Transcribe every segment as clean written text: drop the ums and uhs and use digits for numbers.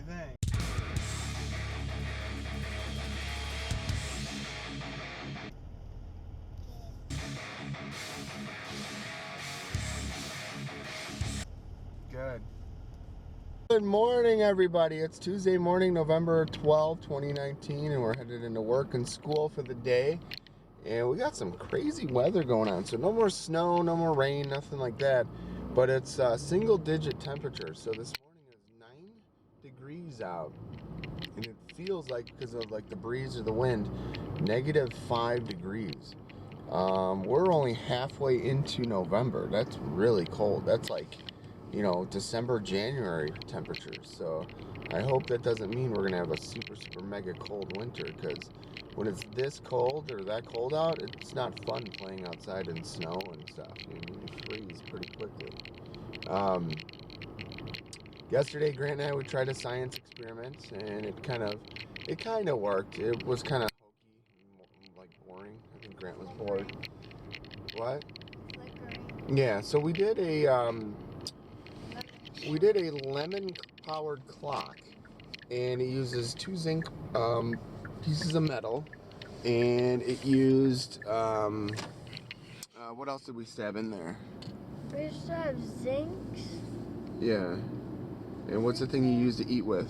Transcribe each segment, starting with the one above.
you think? Good. Good morning, everybody. It's Tuesday morning, November 12, 2019, and we're headed into work and school for the day. And we got some crazy weather going on. So no more snow, no more rain, nothing like that. But it's single-digit temperatures. So this morning it was 9 degrees out. And it feels like, because of like the breeze or the wind, -5 degrees. We're only halfway into November. That's really cold. That's like, you know, December, January temperatures. So I hope that doesn't mean we're gonna have a super mega cold winter, because when it's this cold or that cold out, it's not fun playing outside in snow and stuff. You freeze pretty quickly. Yesterday, Grant and I, we tried a science experiment, and it kind of worked. It was kind of hokey, like boring. I think Grant was bored. What? Flickering. Yeah. So we did a lemon-powered clock, and it uses 2 zinc pieces of metal, and it used what else did we stab in there? We used to have zincs. Yeah. And what's the thing you use to eat with?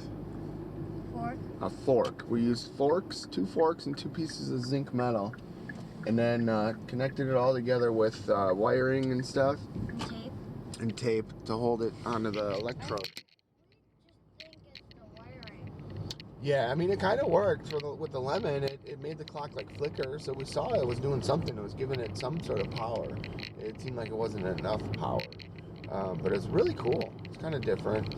Fork. A fork. We used forks, 2 forks and 2 pieces of zinc metal, and then connected it all together with wiring and stuff. And tape. And tape to hold it onto the electrode. We just think it's the wiring. Yeah, I mean, it kind of worked with the lemon. It made the clock like flicker, so we saw it was doing something. It was giving it some sort of power. It seemed like it wasn't enough power, but it's really cool. It's kind of different.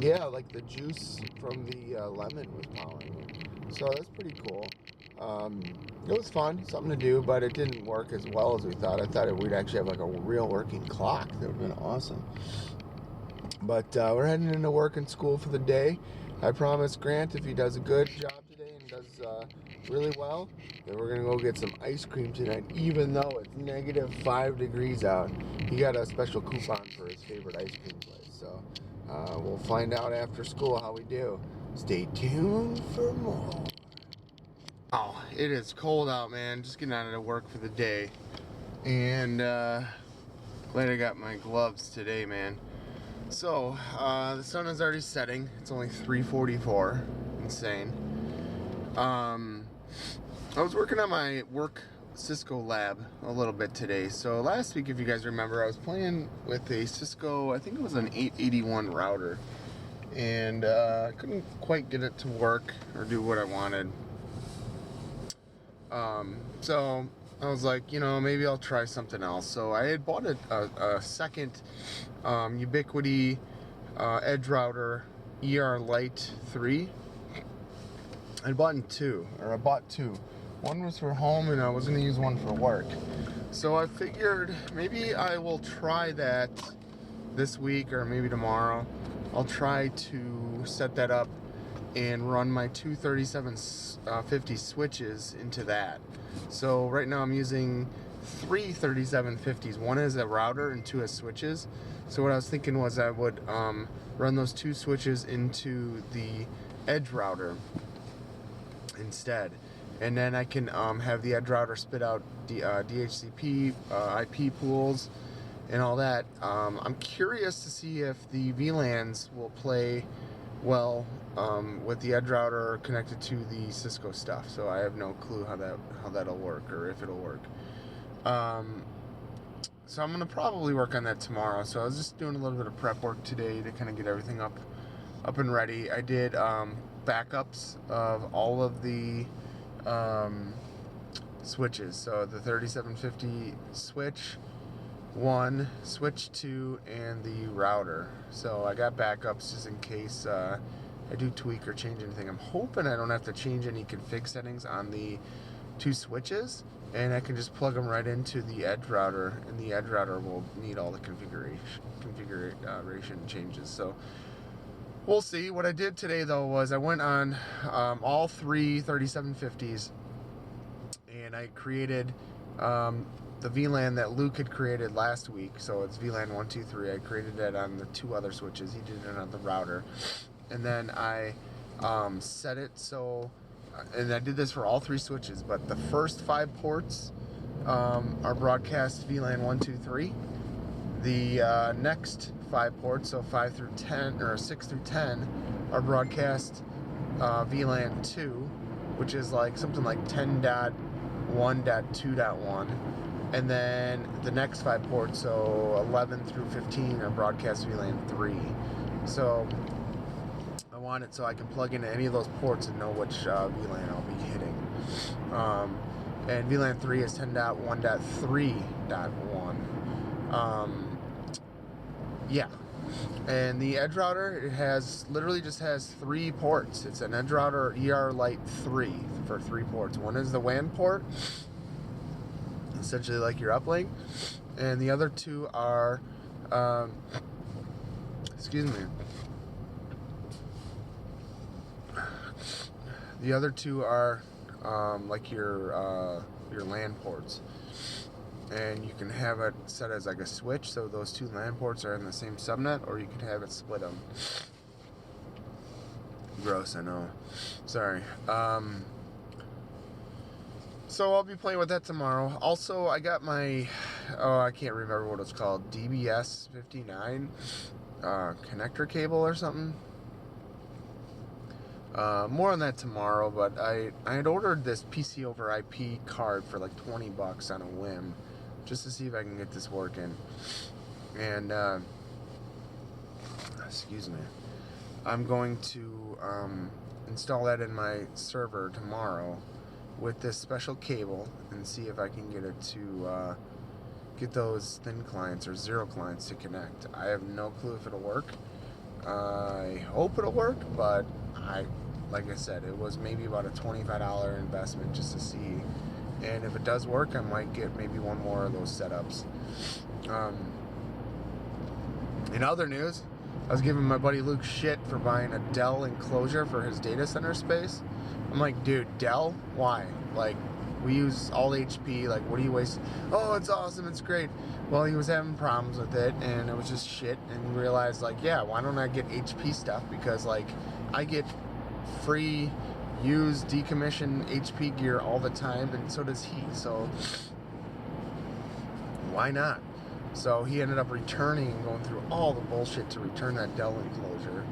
Yeah, like the juice from the lemon was powering it. So that's pretty cool. It was fun, something to do, but it didn't work as well as we thought. I thought we'd actually have like a real working clock. That would have been awesome. But we're heading into work and school for the day. I promise Grant, if he does a good job today and does really well, then we're going to go get some ice cream tonight, even though it's -5 degrees out. He got a special coupon for his favorite ice cream place. So we'll find out after school how we do. Stay tuned for more. Oh, it is cold out, man. Just getting out of work for the day. And glad I got my gloves today, man. So, the sun is already setting. It's only 3:44. Insane. I was working on my work Cisco lab a little bit today. So last week, if you guys remember, I was playing with a Cisco, I think it was an 881 router. And I couldn't quite get it to work or do what I wanted. So I was like, you know, maybe I'll try something else. So I had bought a second Ubiquiti Edge router ER Lite 3. I bought two. One was for home, and I was going to use one for work. So I figured maybe I will try that this week or maybe tomorrow. I'll try to set that up and run my two 3750 switches into that. So right now I'm using 3 3750s. One as a router and 2 as switches. So what I was thinking was I would run those 2 switches into the Edge router instead. And then I can have the Edge router spit out the DHCP, IP pools, and all that. I'm curious to see if the VLANs will play well with the Edge router connected to the Cisco stuff. So I have no clue how that'll work, or if it'll work. So I'm gonna probably work on that tomorrow. So I was just doing a little bit of prep work today to kind of get everything up and ready. I did backups of all of the switches. So the 3750 switch 1, switch 2, and the router. So I got backups just in case I do tweak or change anything. I'm hoping I don't have to change any config settings on the 2 switches, and I can just plug them right into the Edge router, and the Edge router will need all the configuration changes. So we'll see. What I did today, though, was I went on all 3 3750s, and I created the VLAN that Luke had created last week. So it's VLAN 123. I created it on the 2 other switches. He did it on the router, and then I set it so, and I did this for all 3 switches. But the first 5 ports are broadcast VLAN 123. The next 5 ports, so 5 through 10 or 6 through 10, are broadcast VLAN 2, which is like something like 10.1.2.1, and then the next 5 ports, so 11 through 15, are broadcast VLAN 3. So I want it so I can plug into any of those ports and know which VLAN I'll be hitting. And VLAN 3 is 10.1.3.1. Yeah. And the edge router, it has literally just has 3 ports. It's an edge router ER Lite 3 for 3 ports. One is the WAN port, essentially like your uplink, and the other 2 are excuse me. The other 2 are like your LAN ports. And you can have it set as like a switch, so those 2 LAN ports are in the same subnet, or you could have it split them. Gross, I know. Sorry. So I'll be playing with that tomorrow. Also, I got my, I can't remember what it's called, DBS 59 connector cable or something. More on that tomorrow, but I had ordered this PC over IP card for like $20 on a whim, just to see if I can get this working. And excuse me, I'm going to install that in my server tomorrow with this special cable and see if I can get it to get those thin clients or 0 clients to connect. I have no clue if it'll work. I hope it'll work, but like I said, it was maybe about a $25 investment just to see. And if it does work, I might get maybe 1 more of those setups. In other news, I was giving my buddy Luke shit for buying a Dell enclosure for his data center space. I'm like, dude, Dell? Why? Like, we use all HP. Like, what are you wasting? Oh, it's awesome. It's great. Well, he was having problems with it, and it was just shit. And he realized, like, yeah, why don't I get HP stuff? Because, like, I get free used decommissioned HP gear all the time, and so does he. So why not? So he ended up returning and going through all the bullshit to return that Dell enclosure,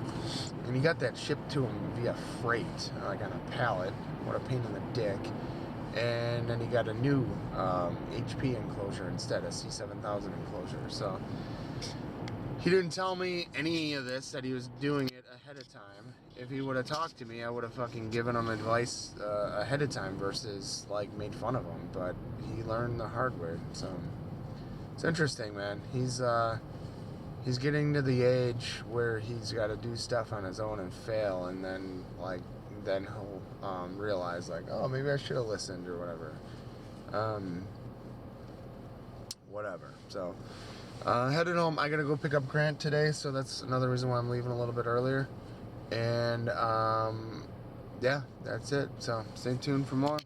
and he got that shipped to him via freight, like on a pallet. What a pain in the dick. And then he got a new HP enclosure instead, a C7000 enclosure. So he didn't tell me any of this, that he was doing it ahead of time. If he would have talked to me, I would have fucking given him advice ahead of time versus, like, made fun of him. But he learned the hard way, so it's interesting, man. He's getting to the age where he's got to do stuff on his own and fail, and then, like, then he'll realize, like, oh, maybe I should have listened or whatever. Whatever. So headed home. I gotta go pick up Grant today, so that's another reason why I'm leaving a little bit earlier. And yeah, that's it. So stay tuned for more.